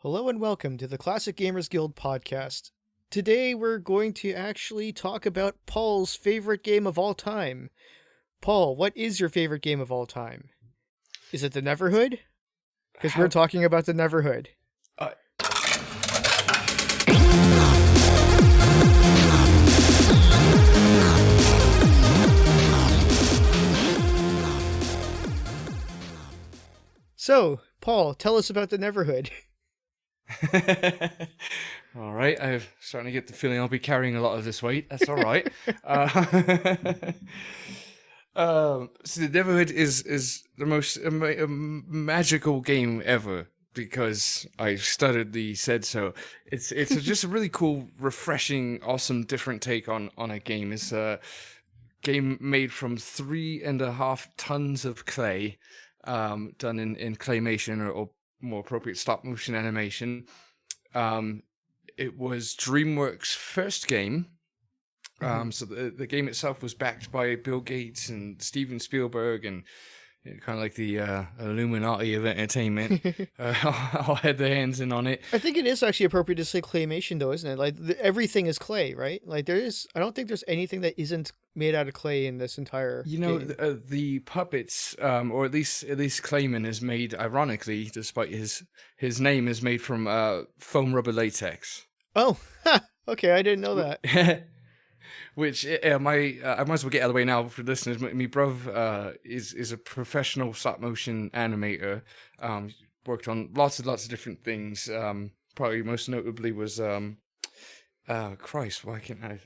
Hello and welcome to the Classic Gamers Guild podcast. Today we're going to actually talk about Paul's favorite game of all time. Paul, what is your favorite game of all time? Is it the Neverhood? Because we're How? talking about the Neverhood. Uh, So, Paul, tell us about the Neverhood. all right, I'm starting to get the feeling I'll be carrying a lot of this weight. That's all right. uh, so the Neverhood is the most magical game ever because I studied the said so. It's just a really cool, refreshing, awesome, different take on a game. It's a game made from 3.5 tons of clay, done in claymation or more appropriate stop motion animation. Um, it was DreamWorks' first game. So the game itself was backed by Bill Gates and Steven Spielberg and kind of like the Illuminati of entertainment. All had their hands in on it. I think it is actually appropriate to say claymation, though, isn't it? Like, everything is clay, right? Like, I don't think there's anything that isn't made out of clay in this entire game. The puppets, or at least Clayman is made, ironically, despite his name, is made from foam rubber latex. Oh, okay, I didn't know that. Which I might as well get out of the way now for listeners. My bruv is a professional stop motion animator. Worked on lots of different things. Probably most notably was Christ, why can't I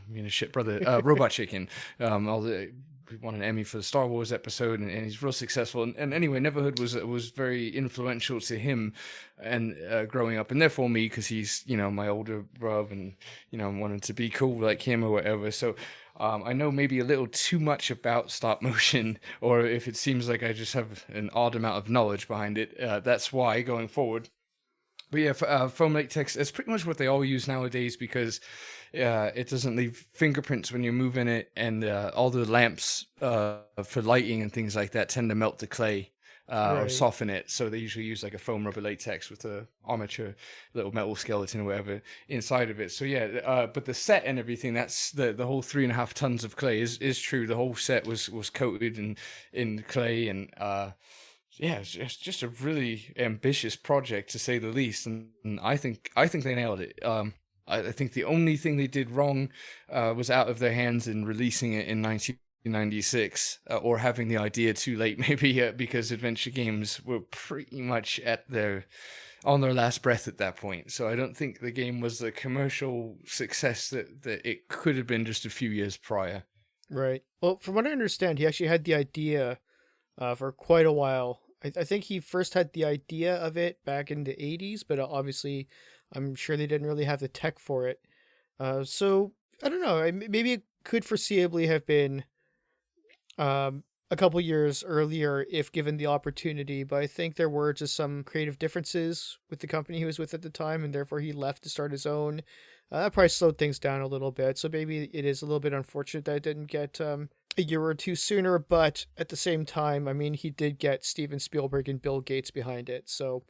mean a shit brother, Robot Chicken. He won an Emmy for the Star Wars episode, and he's real successful. And anyway, Neverhood was very influential to him, and growing up, and therefore me, because he's my older brother, and wanted to be cool like him or whatever. So I know maybe a little too much about stop motion, or if it seems like I just have an odd amount of knowledge behind it, that's why going forward. But yeah, foam latex is pretty much what they all use nowadays because it doesn't leave fingerprints when you're moving it, and all the lamps for lighting and things like that tend to melt the clay or Right. soften it. So they usually use like a foam rubber latex with a armature, little metal skeleton or whatever inside of it. So yeah, but the set and everything, that's the whole 3.5 tons of clay is true. The whole set was coated in clay and. Yeah, it's just a really ambitious project to say the least, and I think they nailed it. I think the only thing they did wrong was out of their hands in releasing it in 1996, or having the idea too late, maybe because adventure games were pretty much on their last breath at that point. So I don't think the game was the commercial success that it could have been just a few years prior. Right. Well, from what I understand, he actually had the idea for quite a while. I think he first had the idea of it back in the 80s, but obviously I'm sure they didn't really have the tech for it. So, I don't know. Maybe it could foreseeably have been a couple years earlier if given the opportunity, but I think there were just some creative differences with the company he was with at the time, and therefore he left to start his own. That probably slowed things down a little bit, so maybe it is a little bit unfortunate that it didn't get a year or two sooner, but at the same time, I mean, he did get Steven Spielberg and Bill Gates behind it, so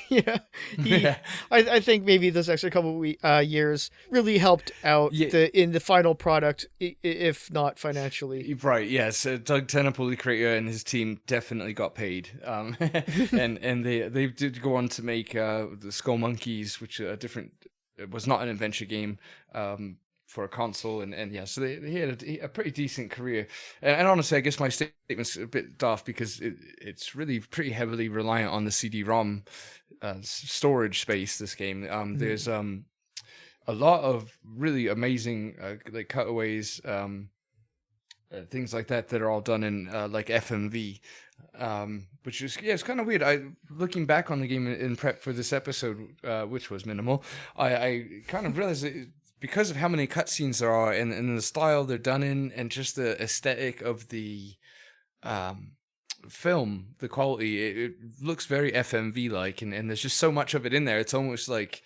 yeah, he. Yeah. I think maybe those extra couple years really helped out Yeah. in the final product, if not financially. Right, yes. Doug Tenopoli, the creator, and his team definitely got paid. And they did go on to make the Skull Monkeys, which are different. It was not an adventure game for a console, and yeah, so they had a pretty decent career. And honestly, I guess my statement's a bit daft because it's really pretty heavily reliant on the CD-ROM storage space. This game, there's a lot of really amazing like cutaways. Things like that are all done in like FMV, which is it's kind of weird. Looking back on the game in prep for this episode, which was minimal, I kind of realized that because of how many cutscenes there are and the style they're done in, and just the aesthetic of the film, the quality, it looks very FMV like, and there's just so much of it in there. It's almost like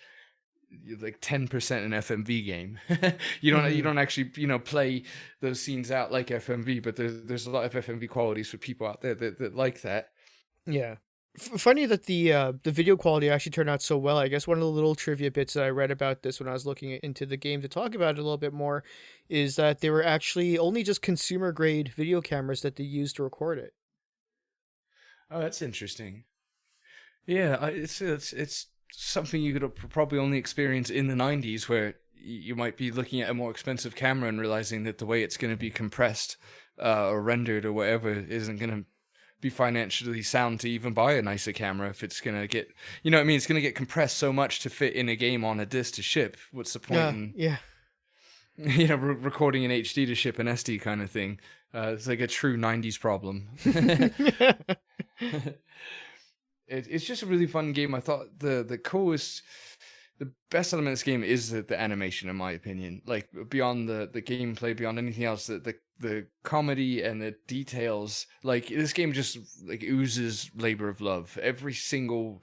10% an FMV game. You don't actually play those scenes out like FMV, but there's a lot of FMV qualities for people out there that like that. Yeah. Funny that the video quality actually turned out so well. I guess one of the little trivia bits that I read about this when I was looking into the game to talk about it a little bit more is that they were actually only just consumer grade video cameras that they used to record it. Oh, that's interesting. Yeah, it's something you could probably only experience in the '90s, where you might be looking at a more expensive camera and realizing that the way it's going to be compressed or rendered or whatever isn't going to be financially sound to even buy a nicer camera if it's going to get, you know what I mean? It's going to get compressed so much to fit in a game on a disc to ship. What's the point in, Yeah. recording in HD to ship an SD kind of thing? It's like a true '90s problem. It's just a really fun game. I thought the coolest, the best element of this game is the animation, in my opinion. Like beyond the gameplay, beyond anything else, the comedy and the details. Like this game just like oozes labor of love. Every single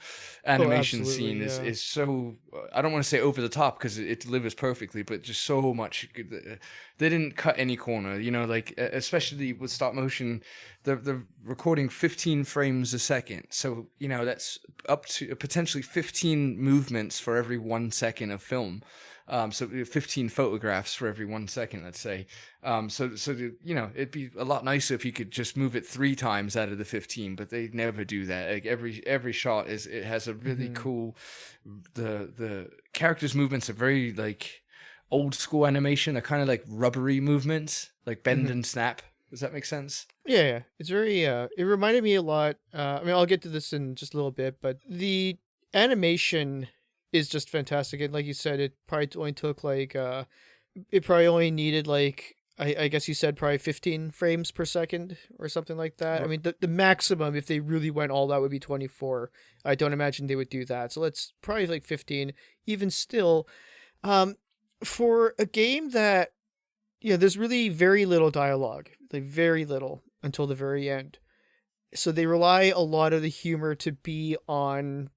Oh, animation absolutely. scene Yeah. is so, I don't want to say over the top because it delivers perfectly, but just so much. They didn't cut any corner. You know, like especially with stop motion, they're recording 15 frames a second. So you know that's up to potentially 15 movements for every 1 second of film. So 15 photographs for every 1 second, let's say. You know, it'd be a lot nicer if you could just move it 3 times out of the 15, but they never do that. Like every shot it has a really Hmm. cool. The characters' movements are very like old school animation. They're kind of like rubbery movements, like bend Hmm. and snap. Does that make sense? Yeah, yeah. It's very it reminded me a lot. I mean, I'll get to this in just a little bit, but the animation is just fantastic. And like you said, it probably only took like it probably only needed like I guess you said probably 15 frames per second or something like that. I Or mean, the maximum if they really went all out would be 24. I don't imagine they would do that. So let's probably like 15. Even still, um, for a game that there's really very little dialogue, like very little until the very end. So they rely a lot of the humor to be on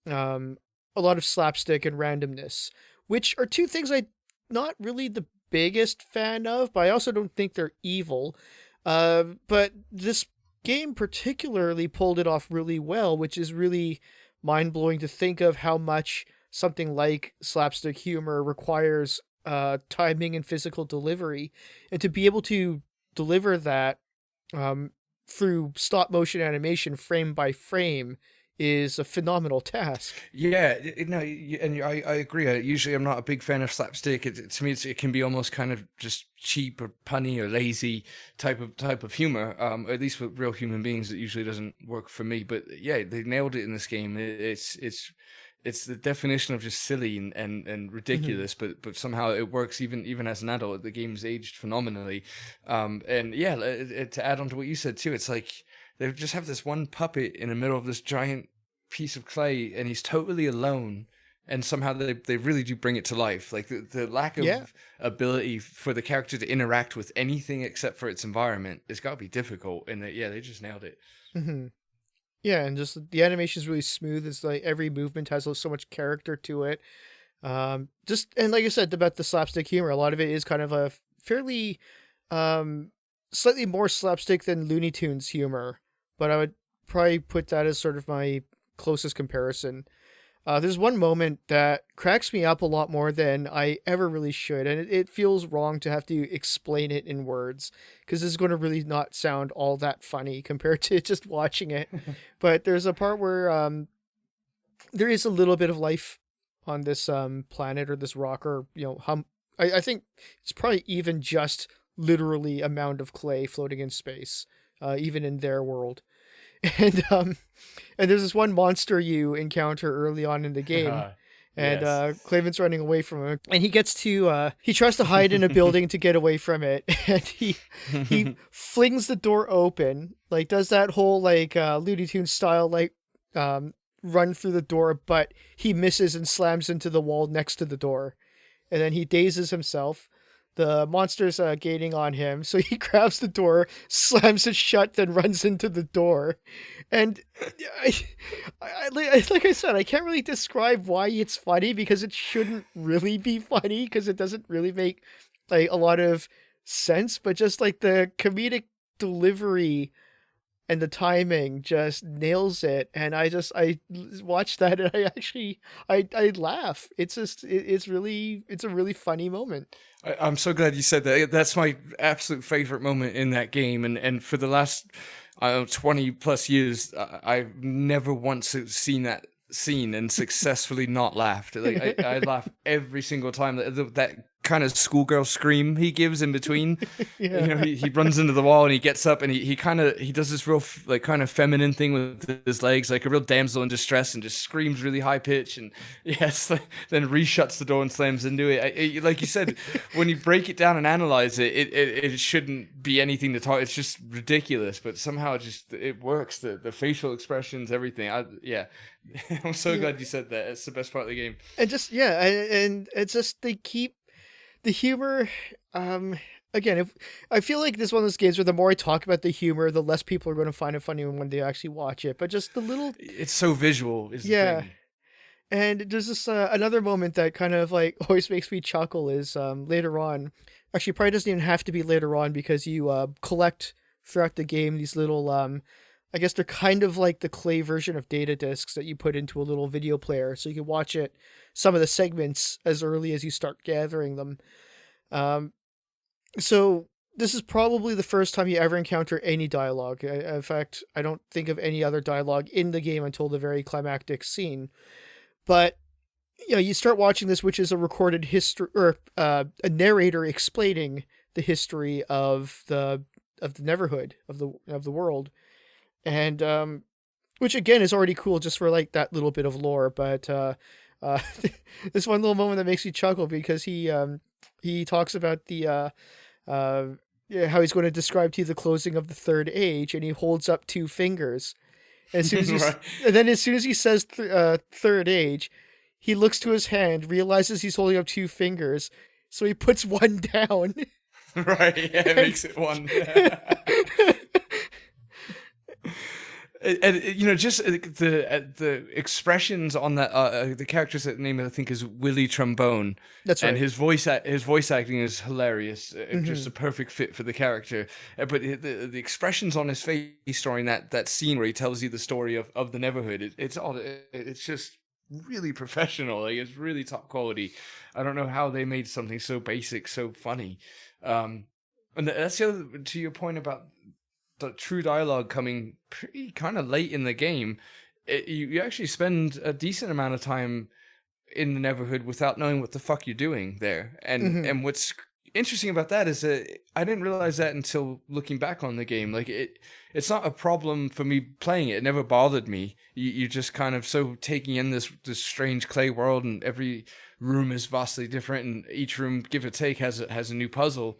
um, a lot of slapstick and randomness, which are two things I not really the biggest fan of, but I also don't think they're evil. But this game particularly pulled it off really well, which is really mind blowing to think of how much something like slapstick humor requires timing and physical delivery, and to be able to deliver that um, through stop motion animation frame by frame is a phenomenal task. yeah, no, and I agree. Usually, I'm not a big fan of slapstick. To me, it can be almost kind of just cheap or punny or lazy type of humor. At least with real human beings, it usually doesn't work for me. But yeah, they nailed it in this game. It's the definition of just silly and Hmm. ridiculous, but somehow it works even as an adult. The game's aged phenomenally, and yeah, to add on to what you said too, it's like they just have this one puppet in the middle of this giant piece of clay, and he's totally alone. And somehow they really do bring it to life. Like the lack Yeah. of ability for the character to interact with anything except for its environment, it's got to be difficult. And yeah, they just nailed it. Hmm. Yeah, and just the animation is really smooth. It's like every movement has so much character to it. Just and like I said about the slapstick humor, a lot of it is kind of a fairly um slightly more slapstick than Looney Tunes humor, but I would probably put that as sort of my closest comparison. There's one moment that cracks me up a lot more than I ever really should, and it feels wrong to have to explain it in words because this is going to really not sound all that funny compared to just watching it. But there's a part where there is a little bit of life on this planet or this rock, or I think it's probably even just literally a mound of clay floating in space, even in their world. And and there's this one monster you encounter early on in the game, and Yes. Clayman's running away from him, and he tries to hide in a building to get away from it, and he flings the door open, like does that whole like Looney Tunes style like um run through the door, but he misses and slams into the wall next to the door, and then he dazes himself. The monster's gaining on him, so he grabs the door, slams it shut, then runs into the door. And I, like I said, I can't really describe why it's funny because it shouldn't really be funny because it doesn't really make like a lot of sense. But just like the comedic delivery and the timing just nails it. And I watch that and I laugh. It's just it's a really funny moment. I'm so glad you said that. That's my absolute favorite moment in that game, and for the last 20 plus years, I've never once seen that scene and successfully not laughed. Like I laugh every single time. That kind of schoolgirl scream he gives in between. Yeah. He runs into the wall and he gets up and he kind of he does this real like kind of feminine thing with his legs, like a real damsel in distress, and just screams really high pitch. And yes, then reshuts the door and slams into it. Like you said, when you break it down and analyze it, it shouldn't be anything to talk. It's just ridiculous, but somehow it works. The facial expressions, everything. Yeah, I'm so Yeah. glad you said that. It's the best part of the game. And just yeah, and it's just they keep the humor. Um, Again, if I feel like this is one of those games where the more I talk about the humor, the less people are going to find it funny when they actually watch it. But just the little, It's so visual, is the yeah. thing. And there's this another moment that kind of like always makes me chuckle is later on. Actually, probably doesn't even have to be later on because you collect throughout the game these little I guess they're kind of like the clay version of data discs that you put into a little video player, so you can watch it some of the segments as early as you start gathering them. Um, so this is probably the first time you ever encounter any dialogue. In fact, I don't think of any other dialogue in the game until the very climactic scene. But you start watching this, which is a recorded history or a narrator explaining the history of the Neverhood of the world, and which again is already cool just for like that little bit of lore. But uh, this one little moment that makes me chuckle because he talks about uh, yeah, how he's going to describe to you the closing of the third age, and he holds up two fingers. As soon as Right. and then as soon as he says third age, he looks to his hand, realizes he's holding up two fingers, so he puts one down. Right, yeah, it and, makes it one. And just the expressions on that the character's name I think is Willie Trombone, That's and right. his voice acting is hilarious. Just Hmm. a perfect fit for the character. But the expressions on his face during that scene where he tells you the story of the Neverhood, it's just really professional. Like, it's really top quality. I don't know how they made something so basic so funny. And that's the other, to your point about the true dialogue coming pretty kind of late in the game. You actually spend a decent amount of time in the Neverhood without knowing what the fuck you're doing there. Hmm. And what's interesting about that is that I didn't realize that until looking back on the game. Like, it's not a problem for me playing it. It never bothered me. You're just kind of so taking in this strange clay world, and every room is vastly different, and each room, give or take, has a new puzzle,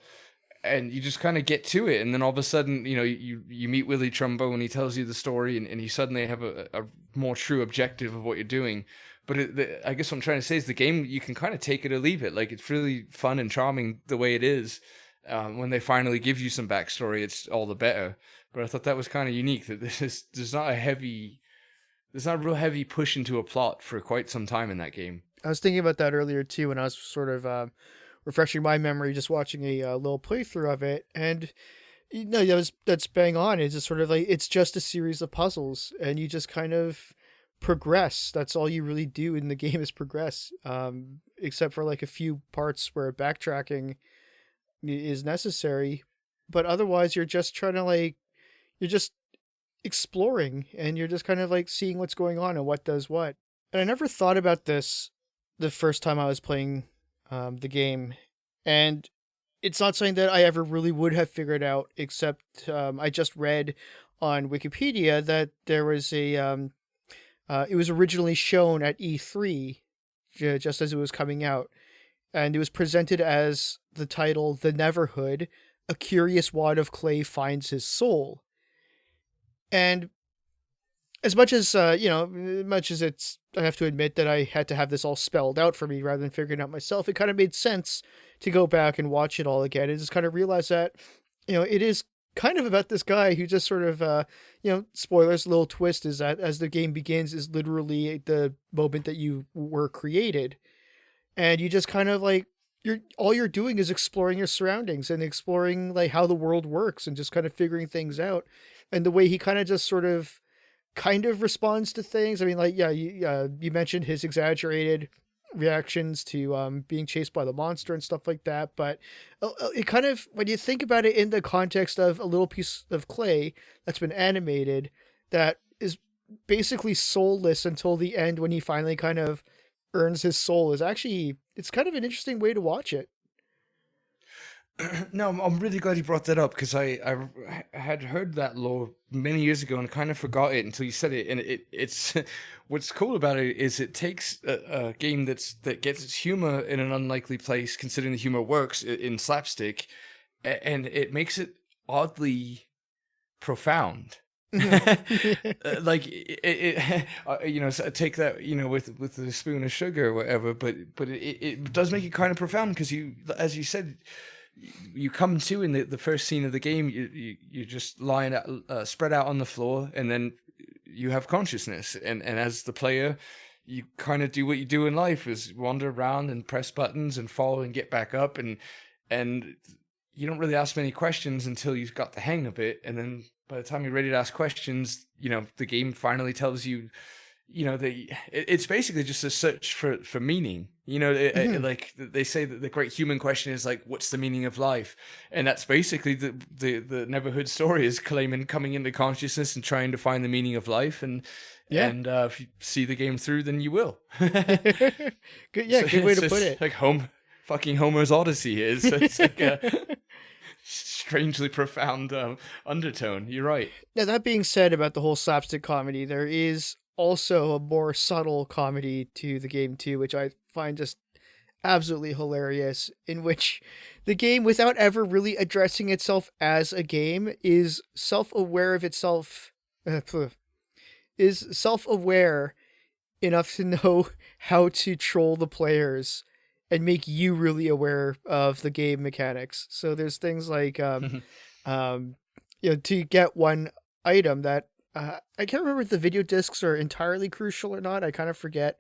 and you just kind of get to it, and then all of a sudden, you meet Willie Trumbo, and he tells you the story, and you suddenly have a more true objective of what you're doing. But I guess what I'm trying to say is the game, you can kind of take it or leave it. Like, it's really fun and charming the way it is. When they finally give you some backstory, it's all the better. But I thought that was kind of unique, that there's not a real heavy push into a plot for quite some time in that game. I was thinking about that earlier too when I was sort of refreshing my memory, just watching a little playthrough of it, and that's bang on. It's just sort of like it's just a series of puzzles, and you just kind of progress. That's all you really do in the game is progress. Except for like a few parts where backtracking is necessary, but otherwise you're just trying to like you're just exploring, and you're just kind of like seeing what's going on and what does what. And I never thought about this the first time I was playing the game, and it's not something that I ever really would have figured out. Except I just read on Wikipedia that there was it was originally shown at E3 just as it was coming out, and it was presented as the title "The Neverhood: A Curious Wad of Clay Finds His Soul." And as much as much as it's, I have to admit that I had to have this all spelled out for me rather than figuring it out myself. It kind of made sense to go back and watch it all again and just kind of realize that it is kind of about this guy who just sort of spoilers, little twist is that as the game begins is literally the moment that you were created, and you just kind of like you're doing is exploring your surroundings and exploring like how the world works and just kind of figuring things out. and the way he kind of just kind of responds to things. I mean, like, yeah, you mentioned his exaggerated reactions to being chased by the monster and stuff like that, but it kind of, when you think about it in the context of a little piece of clay that's been animated, that is basically soulless until the end when he finally kind of earns his soul, is actually, it's kind of an interesting way to watch it. No, I'm really glad you brought that up because I had heard that lore many years ago and kind of forgot it until you said it. And it's what's cool about it is it takes a game that gets its humor in an unlikely place, considering the humor works in slapstick, and it makes it oddly profound. Mhm. Like take that with a spoon of sugar or whatever, but it does make it kind of profound because you, as you said, you come to in the first scene of the game, you're just lying spread out on the floor, and then you have consciousness, and as the player, you kind of do what you do in life, is wander around and press buttons and fall and get back up, and you don't really ask many questions until you've got the hang of it, and then by the time you're ready to ask questions, the game finally tells you, it's basically just a search for meaning. Mhm. Like they say that the great human question is like, what's the meaning of life? And that's basically the Neverhood story, is Clayman coming into consciousness and trying to find the meaning of life. And Yeah. if you see the game through, then you will. Good. Yeah, So good way to it's put just it. like fucking Homer's Odyssey is. It's like a strangely profound undertone. You're right. Now, that being said, about the whole slapstick comedy, there is also a more subtle comedy to the game too, which I find just absolutely hilarious, in which the game, without ever really addressing itself as a game, is self-aware of itself, is self-aware enough to know how to troll the players and make you really aware of the game mechanics. So there's things like um to get one item that I can't remember if the video discs are entirely crucial or not. I kind of forget.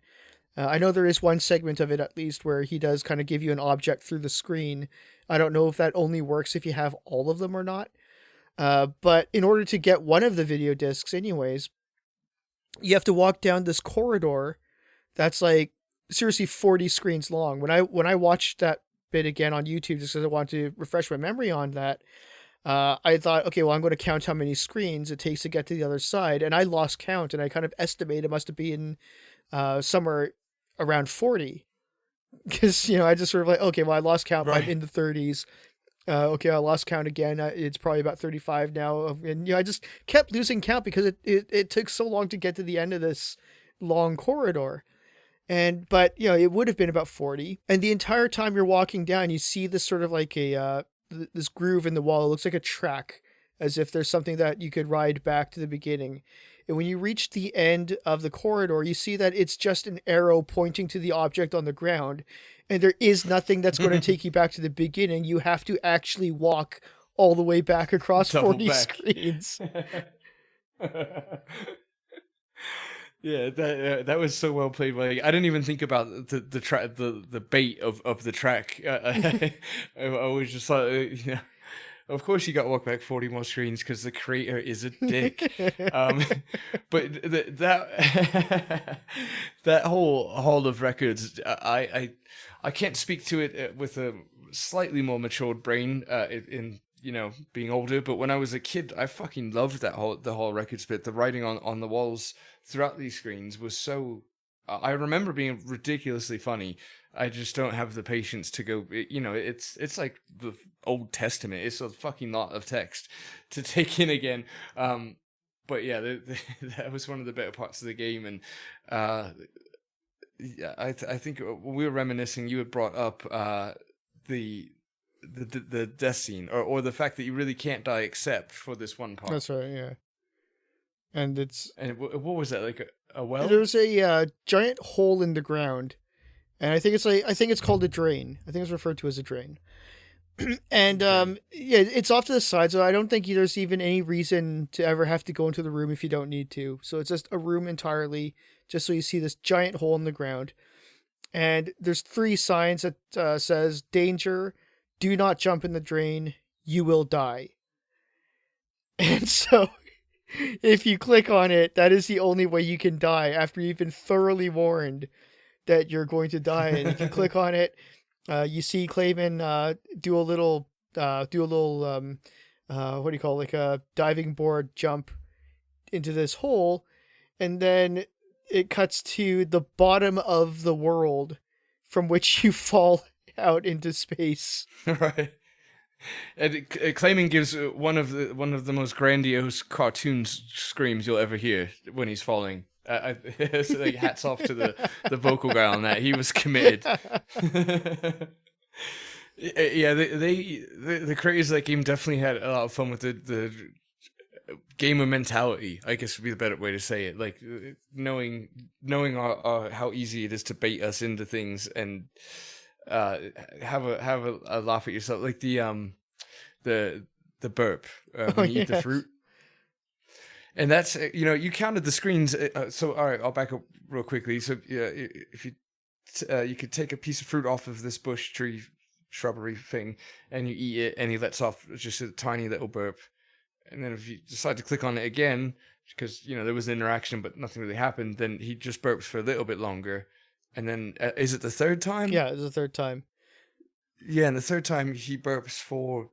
I know there is one segment of it at least where he does kind of give you an object through the screen. I don't know if that only works if you have all of them or not. But in order to get one of the video discs, anyways, you have to walk down this corridor that's like seriously 40 screens long. When I watched that bit again on YouTube just because I wanted to refresh my memory on that, I thought, okay, well, I'm going to count how many screens it takes to get to the other side, and I lost count, and I kind of estimate it must have been somewhere around 40, because I just sort of like, okay, well, I lost count, but I'm Right. in the 30s. Okay, I lost count again. It's probably about 35 now, and I just kept losing count because it took so long to get to the end of this long corridor. And but it would have been about 40, and the entire time you're walking down, you see this sort of like a this groove in the wall. It looks like a track, as if there's something that you could ride back to the beginning. And when you reach the end of the corridor, you see that it's just an arrow pointing to the object on the ground, and there is nothing that's going to take you back to the beginning. You have to actually walk all the way back across Double 40 back. screens. Yeah, that was so well played. Like, I didn't even think about the track, the bait of the track. I was just like, of course you got to walk back 40 more screens because the creator is a dick. Um, but that that whole hall of records, I can't speak to it with a slightly more matured brain in being older. But when I was a kid, I fucking loved the whole records bit. The writing on the walls throughout these screens was so. I remember being ridiculously funny. I just don't have the patience to go. It's like the Old Testament. It's a fucking lot of text to take in again. But yeah, that was one of the better parts of the game, and yeah, I think when we were reminiscing, you had brought up the the death scene, or the fact that you really can't die except for this one part. That's right, yeah. And And what was that, like a well? there's a giant hole in the ground, and I think it's called a drain. I think it's referred to as a drain. And Okay. yeah, it's off to the side, so I don't think there's even any reason to ever have to go into the room if you don't need to. So it's just a room entirely, just so you see this giant hole in the ground. And there's three signs that says danger, do not jump in the drain, you will die. And so If you click on it, that is the only way you can die after you've been thoroughly warned that you're going to die. And if you click on it, you see Clayman do a little what do you call it? Like a diving board jump into this hole, and then it cuts to the bottom of the world from which you fall out into space. Right. And Clayman gives one of the most grandiose cartoon screams you'll ever hear when he's falling. So, like, hats off to the vocal guy on that. He was committed. Yeah, the creators of that game definitely had a lot of fun with the gamer mentality, I guess would be the better way to say it. Like, knowing how easy it is to bait us into things and have a laugh at yourself, like the burp Oh when you eat the yes. fruit. And that's, you counted the screens. So all right, I'll back up real quickly. So yeah, if you could take a piece of fruit off of this bush tree shrubbery thing, and you eat it, and he lets off just a tiny little burp. And then if you decide to click on it again, because there was an interaction but nothing really happened, then he just burps for a little bit longer. And then is it the third time? Yeah, it's the third time. Yeah, and the third time he burps for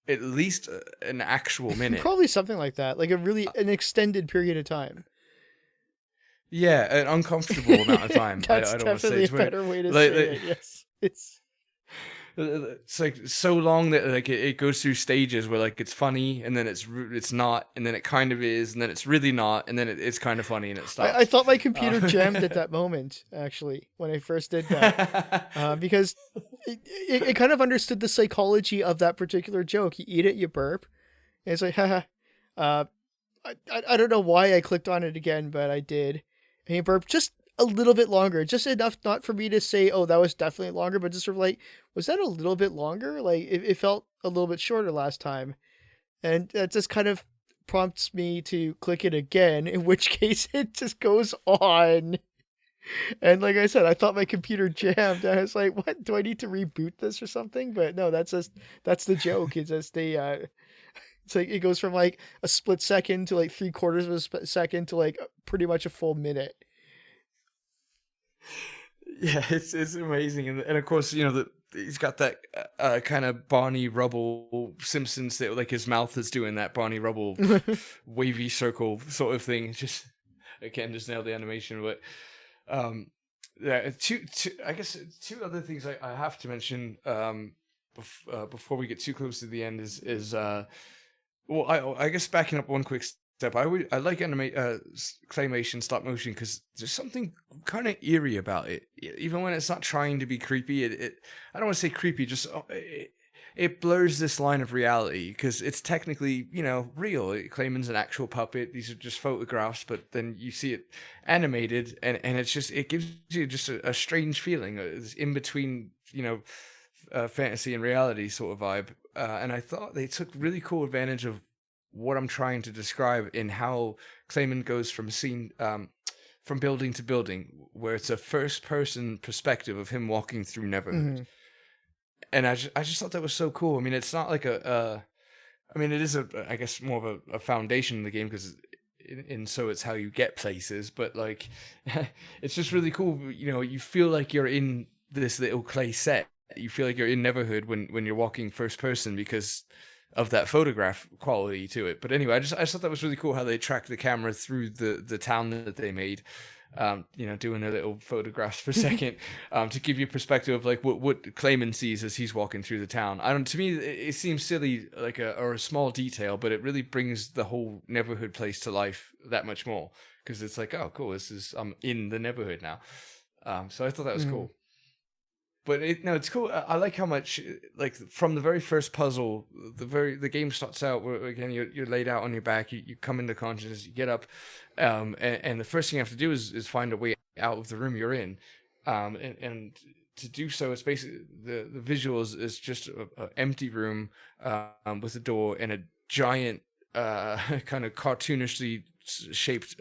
at least an actual minute. Probably something like that, like an extended period of time. Yeah, an uncomfortable amount of time. That's I don't want to say definitely a it's weird. better way to Like, say it. Yes, it's like so long that like it goes through stages where like it's funny and then it's not, and then it kind of is, and then it's really not, and then it's kind of funny and it stops. I thought my computer jammed at that moment, actually, when I first did that, because it kind of understood the psychology of that particular joke. You eat it, you burp, and it's like, haha. Uh, I don't know why I clicked on it again, but I did, and you burp just a little bit longer, just enough not for me to say, oh, that was definitely longer, but just sort of like, was that a little bit longer? Like, it felt a little bit shorter last time. And that just kind of prompts me to click it again, in which case it just goes on. And like I said, I thought my computer jammed. I was like, what? Do I need to reboot this or something? But no, that's the joke. It's just it's like it goes from like a split second to like 3/4 of a second to like pretty much a full minute. Yeah, it's amazing, and of course he's got that kind of Barney Rubble Simpsons that like his mouth is doing that Barney Rubble wavy circle sort of thing. Just again, just nailed the animation. But yeah, I guess two other things I have to mention before we get too close to the end is well, I guess backing up one quick step, I like claymation stop motion because there's something kind of eerie about it. Even when it's not trying to be creepy, it I don't want to say creepy, just it blurs this line of reality because it's technically real. Clayman's an actual puppet; these are just photographs, but then you see it animated, and it gives you just a strange feeling. It's in between fantasy and reality sort of vibe. And I thought they took really cool advantage of what I'm trying to describe in how Clayman goes from building to building, where it's a first person perspective of him walking through Neverhood. Mm-hmm. And I just thought that was so cool. I mean, it's not like I mean, it is I guess more of a foundation in the game because so it's how you get places, but like it's just really cool. You feel like you're in this little clay set. You feel like you're in Neverhood when you're walking first person because of that photograph quality to it. But anyway, I just thought that was really cool how they tracked the camera through the town that they made, doing their little photographs per second, to give you perspective of like what Clayman sees as he's walking through the town. To me, it seems silly, like a small detail, but it really brings the whole Neverhood place to life that much more because it's like, oh, cool, I'm in the Neverhood now. So I thought that was cool. But it's cool. I like how much, like, from the very first puzzle, the game starts out where again you're laid out on your back. You come into consciousness. You get up, and the first thing you have to do is find a way out of the room you're in, and to do so, it's basically the visuals is just a empty room with a door and a giant kind of cartoonishly shaped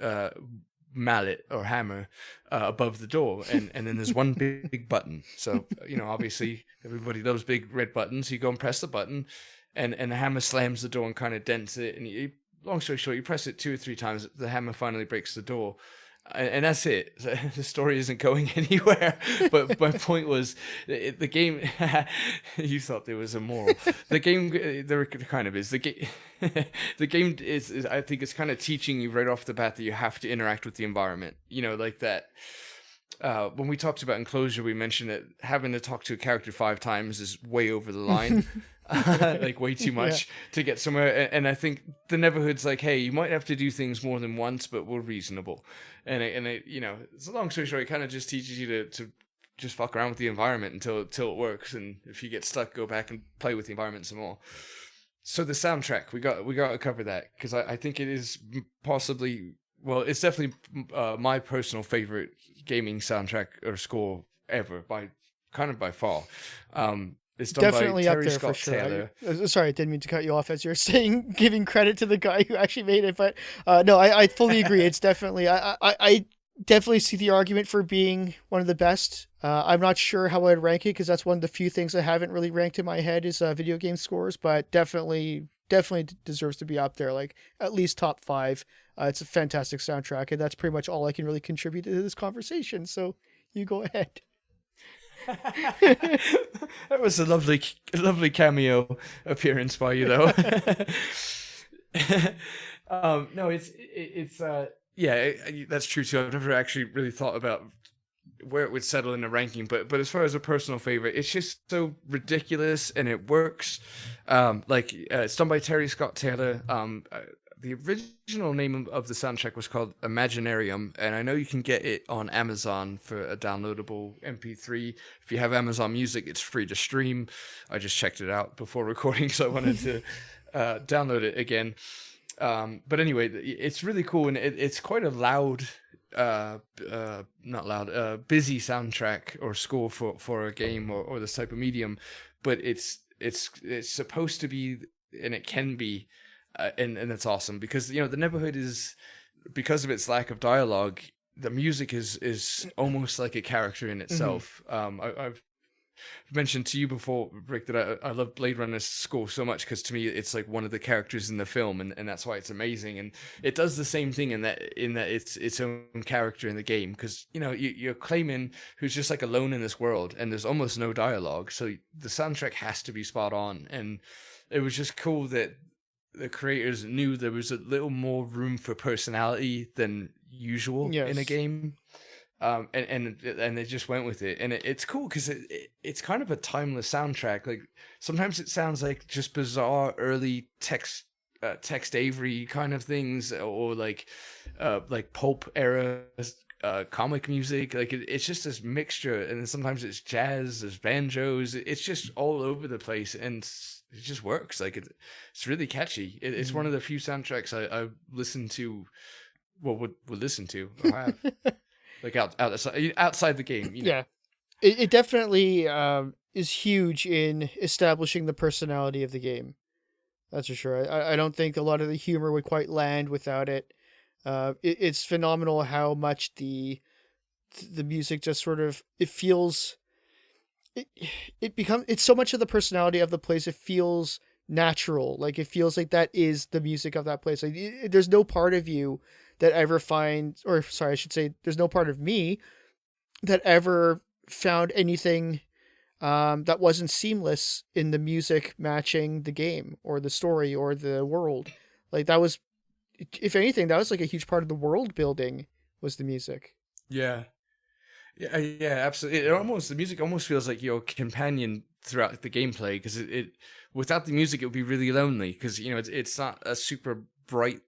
mallet or hammer above the door, and then there's one big button. So obviously everybody loves big red buttons. You go and press the button, and the hammer slams the door and kind of dents it, and long story short, you press it 2 or 3 times, the hammer finally breaks the door. And that's it. The story isn't going anywhere. But my point was, the game. You thought there was a moral. The game, there kind of is. The game is. I think it's kind of teaching you right off the bat that you have to interact with the environment. You know, like that. When we talked about enclosure, we mentioned that having to talk to a character 5 times is way over the line. Like way too Yeah. much to get somewhere. And I think the Neverhood's like, hey, you might have to do things more than once, but we're reasonable. And you know, it's a long story short. It kind of just teaches you to just fuck around with the environment until it works. And if you get stuck, go back and play with the environment some more. So the soundtrack, we got to cover that because I think it is possibly, well, it's definitely my personal favorite gaming soundtrack or score ever by far. It's done by Definitely up Terry there for Scott sure. Taylor. Sorry, I didn't mean to cut you off as you're saying, giving credit to the guy who actually made it. But no, I fully agree. It's definitely, I definitely see the argument for being one of the best. I'm not sure how I'd rank it because that's one of the few things I haven't really ranked in my head is video game scores, but definitely deserves to be up there, like at least top 5. It's a fantastic soundtrack, and that's pretty much all I can really contribute to this conversation. So you go ahead. That was a lovely cameo appearance by you, though. No, it's yeah, that's true too. I've never actually really thought about where it would settle in a ranking, but as far as a personal favorite, it's just so ridiculous and it works. It's done by Terry Scott Taylor. The original name of the soundtrack was called Imaginarium, and I know you can get it on Amazon for a downloadable MP3. If you have Amazon Music, it's free to stream. I just checked it out before recording, so I wanted to download it again. But anyway, it's really cool, and it's quite a loud, busy soundtrack or score for a game or this type of medium. But it's supposed to be, and it can be. And that's awesome because the Neverhood is, because of its lack of dialogue, the music is almost like a character in itself. I've mentioned to you before, Rick, that I love Blade Runner's score so much because to me it's like one of the characters in the film, and that's why it's amazing. And it does the same thing in that it's its own character in the game because you're Clayman who's just like alone in this world and there's almost no dialogue, so the soundtrack has to be spot on. And it was just cool that the creators knew there was a little more room for personality than usual in a Yes. game, and they just went with it, and it's cool because it's kind of a timeless soundtrack. Like sometimes it sounds like just bizarre early text Avery kind of things, or like pulp era comic music. Like it's just this mixture, and then sometimes it's jazz, there's banjos. It's just all over the place, and it just works. Like it's really catchy. It's one of the few soundtracks I listen to, well, would listen to or have, like outside the game. Yeah, it definitely is huge in establishing the personality of the game. That's for sure. I don't think a lot of the humor would quite land without it. It's phenomenal how much the music just sort of, it feels, it's so much of the personality of the place. It feels natural. Like it feels like that is the music of that place. Like there's no part of you that ever finds, or sorry, I should say, there's no part of me that ever found anything that wasn't seamless in the music matching the game or the story or the world. Like that was, if anything, that was like a huge part of the world building was the music. Yeah. Yeah, absolutely. The music almost feels like your companion throughout the gameplay because it without the music it would be really lonely because it's not a super bright,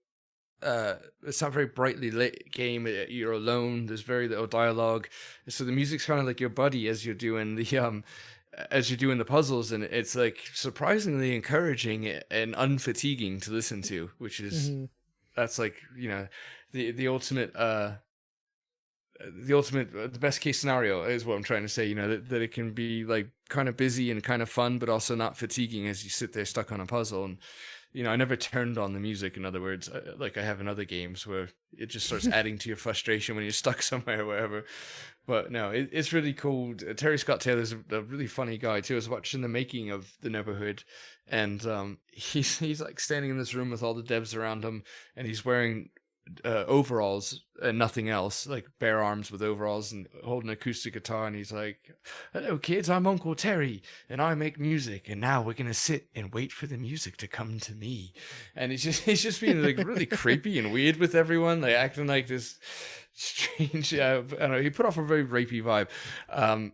it's not very brightly lit game. You're alone. There's very little dialogue, so the music's kind of like your buddy as you're doing the puzzles, and it's like surprisingly encouraging and unfatiguing to listen to, which is that's like the ultimate. The best case scenario is what I'm trying to say. That it can be like kind of busy and kind of fun, but also not fatiguing as you sit there stuck on a puzzle. And I never turned on the music. In other words, like I have in other games where it just starts adding to your frustration when you're stuck somewhere or wherever. But no, it's really cool. Terry Scott Taylor's a really funny guy too. I was watching the making of the Neverhood, and he's like standing in this room with all the devs around him, and he's wearing overalls and nothing else, like bare arms with overalls, and holding an acoustic guitar. And he's like, "Hello, kids. I'm Uncle Terry, and I make music. And now we're gonna sit and wait for the music to come to me." And he's just being like really creepy and weird with everyone, like acting like this strange. I don't know. He put off a very rapey vibe.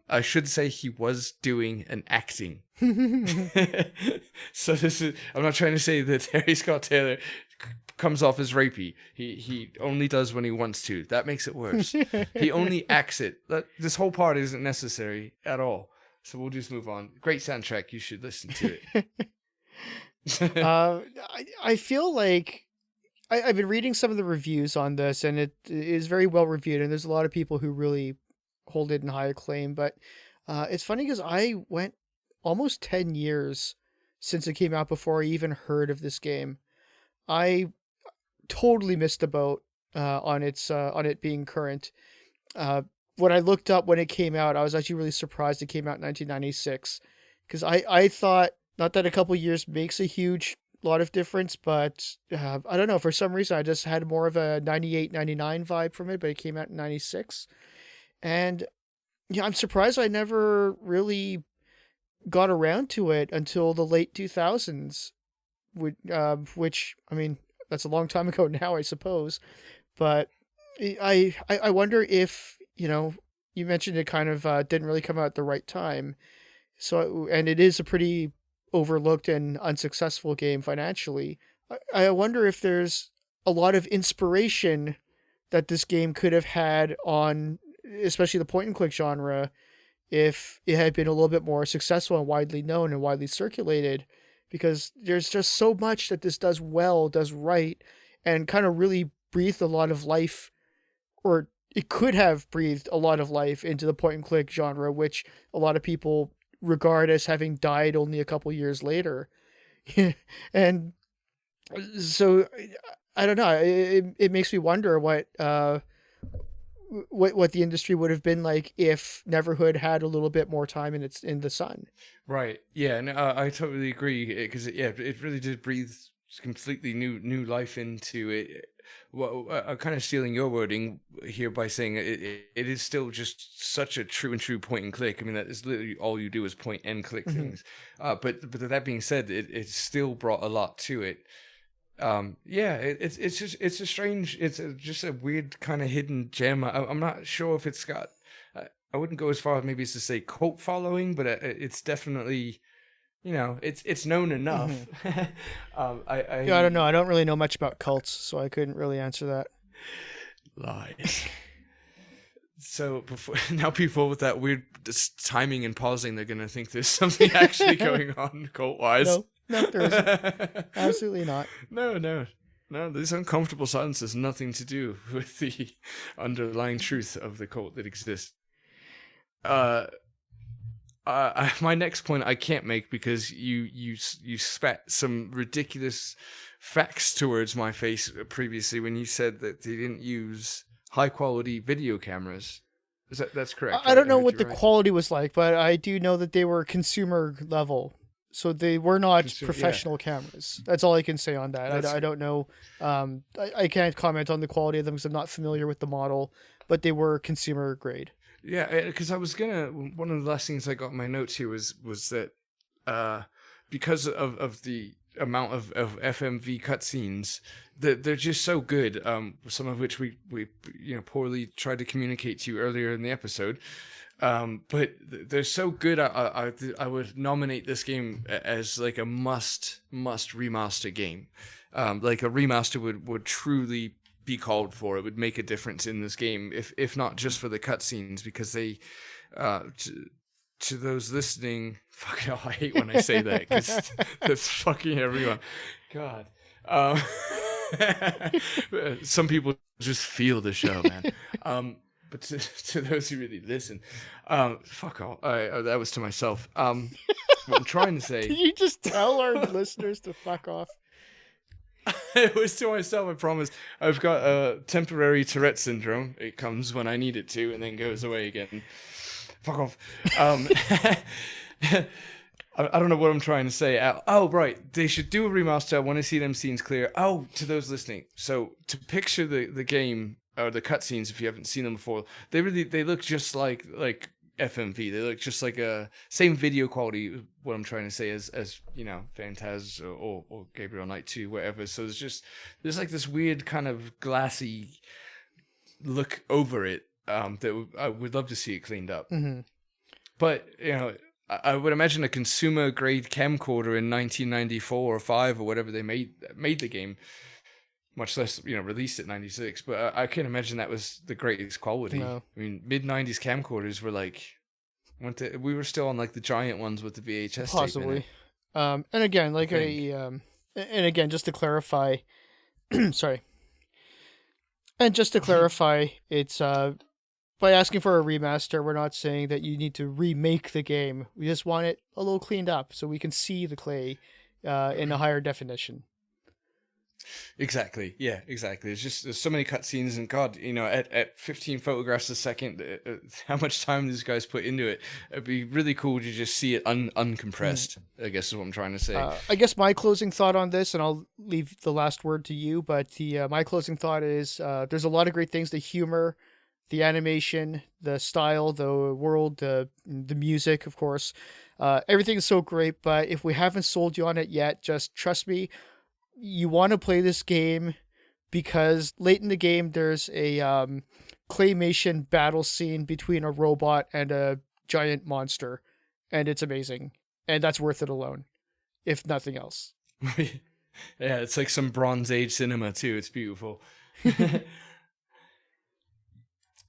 I should say he was doing an acting. So this is. I'm not trying to say that Terry Scott Taylor comes off as rapey. He only does when he wants to. That makes it worse. He only acts it. This whole part isn't necessary at all. So we'll just move on. Great soundtrack. You should listen to it. I feel like I've been reading some of the reviews on this, and it is very well reviewed, and there's a lot of people who really hold it in high acclaim. But it's funny because I went almost 10 years since it came out before I even heard of this game. I totally missed the boat on it being current. When I looked up when it came out, I was actually really surprised it came out in 1996, because I thought, not that a couple years makes a huge lot of difference, but I don't know, for some reason I just had more of a 98, 99 vibe from it, but it came out in 96. And yeah, I'm surprised I never really got around to it until the late 2000s, which, I mean, that's a long time ago now, I suppose. But I wonder if, you mentioned it kind of didn't really come out at the right time. So, and it is a pretty overlooked and unsuccessful game financially. I wonder if there's a lot of inspiration that this game could have had on, especially the point and click genre, if it had been a little bit more successful and widely known and widely circulated, because there's just so much that this does well, does right, and kind of really breathed a lot of life, or it could have breathed a lot of life into the point and click genre, which a lot of people regard as having died only a couple years later. And so I don't know. It makes me wonder what the industry would have been like if Neverhood had a little bit more time in the sun. Right. Yeah. And I totally agree, because it really did breathe completely new life into it. Well, I'm kind of stealing your wording here by saying it is still just such a true point and click. I mean, that is literally all you do is point and click things. But that being said, it still brought a lot to it. It's just a weird kind of hidden gem. I'm not sure if it's got. I wouldn't go as far as maybe as to say cult following, but it's definitely. It's known enough. I don't know. I don't really know much about cults, so I couldn't really answer that. Lies. So now people with that weird timing and pausing, they're gonna think there's something actually going on cult-wise. No, there isn't. Absolutely not. No. This uncomfortable silence has nothing to do with the underlying truth of the cult that exists. My next point I can't make because you spat some ridiculous facts towards my face previously when you said that they didn't use high quality video cameras. That's correct? I don't know what the quality was like, but I do know that they were consumer level, so they were not professional cameras. That's all I can say on that. I don't know. I can't comment on the quality of them because I'm not familiar with the model, but they were consumer grade. Yeah, because I was one of the last things I got in my notes here was that because of the amount of FMV cutscenes, that they're just so good. Some of which we poorly tried to communicate to you earlier in the episode. But they're so good. I would nominate this game as like a must remaster game. Like a remaster would truly be called for. It would make a difference in this game, if not just for the cutscenes, because they to those listening, fuck hell, I hate when I say that because that's fucking everyone. God, some people just feel the show, man. But to those who really listen, fuck all. That was to myself. What I'm trying to say. Did you just tell our listeners to fuck off? It was to myself, I promise. I've got a temporary Tourette syndrome. It comes when I need it to and then goes away again. Fuck off. I don't know what I'm trying to say. Oh, right. They should do a remaster. I want to see them scenes clear. Oh, to those listening. So to picture the game or the cutscenes, if you haven't seen them before, they look just like FMV. They look just like a same video quality. What I'm trying to say as you know, Phantaz or Gabriel Knight 2, whatever. So there's like this weird kind of glassy look over it. I would love to see it cleaned up. Mm-hmm. But you know, I would imagine a consumer grade camcorder in 1994 or 5 or whatever they made the game, much less released it 96. But I can't imagine that was the greatest quality. No. I mean, mid 90s camcorders were like, we were still on like the giant ones with the VHS Possibly. tape in it. And again, like and again, just to clarify, sorry. And just to clarify, it's by asking for a remaster, we're not saying that you need to remake the game. We just want it a little cleaned up so we can see the clay in a higher definition. Exactly. Yeah, exactly. There's so many cutscenes, and God, at 15 photographs a second, how much time these guys put into it. It'd be really cool to just see it uncompressed, I guess is what I'm trying to say. I guess my closing thought on this, and I'll leave the last word to you, but my closing thought is there's a lot of great things, the humor, the animation, the style, the world, the music, of course. Everything is so great, but if we haven't sold you on it yet, just trust me, you want to play this game because late in the game there's a claymation battle scene between a robot and a giant monster, and it's amazing, and that's worth it alone, if nothing else. Yeah, it's like some Bronze Age cinema too. It's beautiful.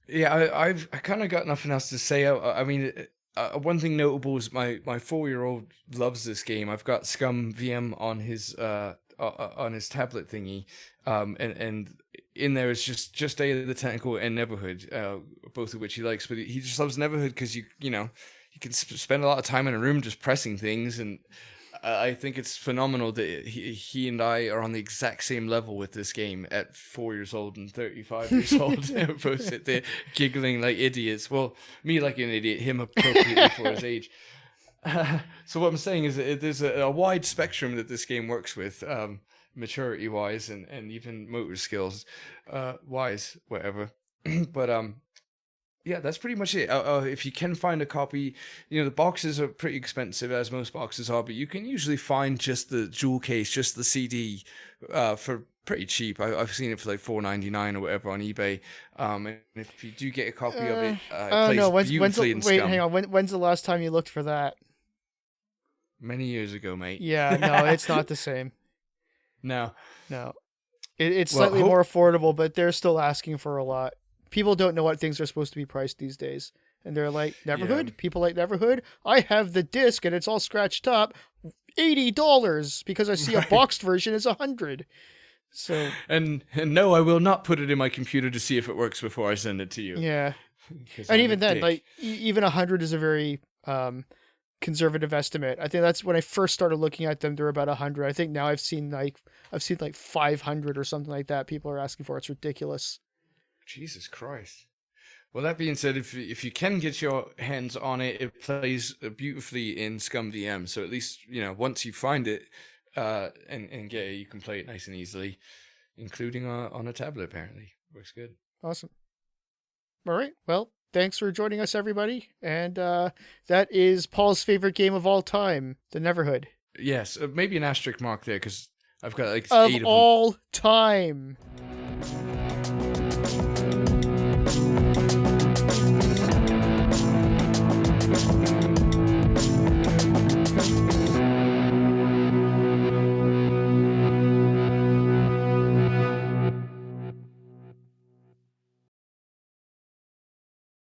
Yeah, I kind of got nothing else to say. I mean, one thing notable is my 4-year-old loves this game. I've got Scum VM on his tablet thingy, and in there is just Day of the Tentacle and Neverhood, both of which he likes. But he just loves Neverhood because you can spend a lot of time in a room just pressing things, and I think it's phenomenal that he and I are on the exact same level with this game at 4 years old and 35 years old. We're both sit there giggling like idiots. Well, me like an idiot, him appropriately for his age. So what I'm saying is that there's a wide spectrum that this game works with, maturity-wise and even motor skills wise, whatever. But yeah, that's pretty much it. If you can find a copy, the boxes are pretty expensive, as most boxes are, but you can usually find just the jewel case, just the CD, for pretty cheap. I've seen it for like $4.99 or whatever on eBay. And if you do get a copy of it, it plays beautifully in Scum. Hang on. When's the last time you looked for that? Many years ago, mate. Yeah, no, it's not the same. No. It's slightly more affordable, but they're still asking for a lot. People don't know what things are supposed to be priced these days. And they're like, Neverhood? Yeah. People like Neverhood? I have the disc and it's all scratched up. $80 because I see a boxed version is $100. So and no, I will not put it in my computer to see if it works before I send it to you. Yeah. And even then, like even 100 is a very conservative estimate. I think that's when I first started looking at them, they were about 100. I think now I've seen like 500 or something like that. People are asking for it. It's ridiculous. Jesus Christ. Well, that being said, if you can get your hands on it, it plays beautifully in Scum VM. So at least, once you find it and get it, you can play it nice and easily, including on a tablet, apparently. Works good. Awesome. All right. Well, thanks for joining us, everybody. And that is Paul's favorite game of all time, the Neverhood. Yes. Maybe an asterisk mark there, because I've got like of 8 of them. all time.